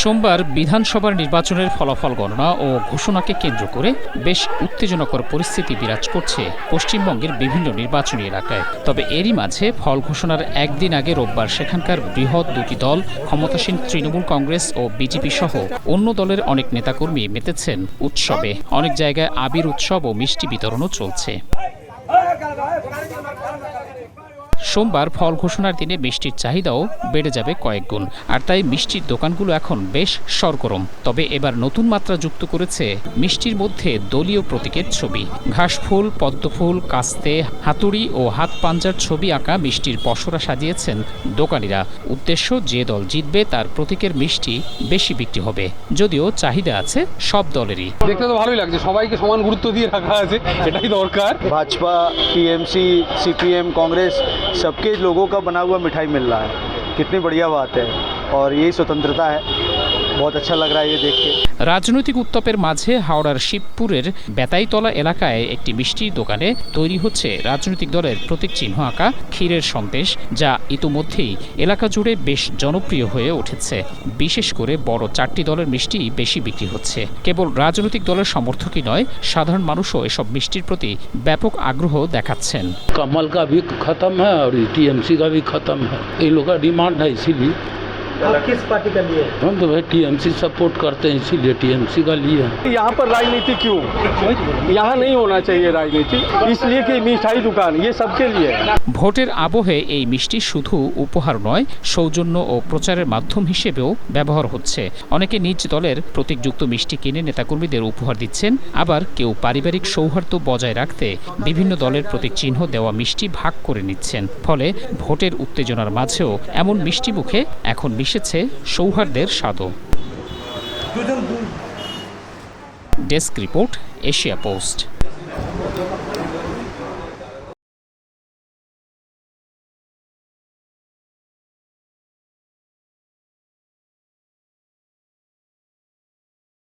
সোমবার বিধানসভার নির্বাচনের ফলাফল গণনা ও ঘোষণাকে কেন্দ্র করে বেশ উত্তেজনাকর পরিস্থিতি বিরাজ করছে পশ্চিমবঙ্গের বিভিন্ন নির্বাচনী এলাকায়। তবে এরই মাঝে ফল ঘোষণার একদিন আগে রোববার সেখানকার বৃহৎ দুটি দল ক্ষমতাসীন তৃণমূল কংগ্রেস ও বিজেপি সহ অন্য দলের অনেক নেতাকর্মী মেতেছেন উৎসবে। অনেক জায়গায় আবির উৎসব ও মিষ্টি বিতরণও চলছে। সোমবার ফল ঘোষণার দিনে মিষ্টির চাহিদাও বেড়ে যাবে কয়েক গুণ, আর তাই মিষ্টির দোকানগুলো এখন বেশ সরগরম। তবে এবার নতুন মাত্রা যুক্ত করেছে মিষ্টির মধ্যে দলীয় প্রতীকের ছবি। ঘাসফুল, পদ্মফুল, কাস্তে, হাতুড়ি ও হাত পাঞ্জার ছবি আঁকা মিষ্টির পসরা সাজিয়েছেন দোকানিরা। উদ্দেশ্য, যে দল জিতবে তার প্রতীকের মিষ্টি বেশি বিক্রি হবে। যদিও চাহিদা আছে সব দলেরই। দেখতে তো ভালোই লাগছে, সবাইকে সমান গুরুত্ব দিয়ে রাখা আছে, এটাই দরকার। भाजपा, टीएमसी, सीपीएम, कांग्रेस सबके लोगों का बना हुआ मिठाई मिल रहा है। कितनी बढ़िया बात है और यही स्वतंत्रता है। बहुत अच्छा लग रहा है ये देख के। রাজনৈতিক উত্তাপের মাঝে হাওড়ার শিবপুরের বেতাইতলা এলাকায় একটি মিষ্টির দোকানে তৈরি হচ্ছে রাজনৈতিক দলের প্রতীক চিহ্ন আঁকা ক্ষীরের সন্দেশ, যা ইতোমধ্যেই এলাকা জুড়ে বেশ জনপ্রিয় হয়ে উঠেছে। বিশেষ করে বড় 4টি দলের মিষ্টি বেশি বিক্রি হচ্ছে। কেবল রাজনৈতিক দলের সমর্থকই নয়, সাধারণ মানুষও এসব মিষ্টির প্রতি ব্যাপক আগ্রহ দেখাচ্ছেন। कमल का भी खत्म है और टीएमसी का भी खत्म है, ये लोग का डिमांड है, इसीलिए। आप किस पार्टी का लिए? हम तो भाई टीएमसी सपोर्ट करते हैं, इसीलिए टीएमसी का लिए। यहाँ पर राजनीति क्यों? यहाँ नहीं होना चाहिए राजनीति, इसलिए कि मिठाई दुकान ये सबके लिए है। ভোটের আবহে এই মিষ্টি শুধু উপহার নয়, সৌজন্য ও প্রচারের মাধ্যম হিসেবেও ব্যবহার হচ্ছে। অনেকে নিজ দলের প্রতীকযুক্ত মিষ্টি কিনে নেতাকর্মীদের উপহার দিচ্ছেন, আবার কেউ পারিবারিক সৌহার্দ্য বজায় রাখতে বিভিন্ন দলের প্রতীক চিহ্ন দেওয়া মিষ্টি ভাগ করে নিচ্ছেন। ফলে ভোটের উত্তেজনার মাঝেও এমন মিষ্টি মুখে এখন মিশেছে সৌহার্দ্যের স্বাদও। Desk report, Asia post.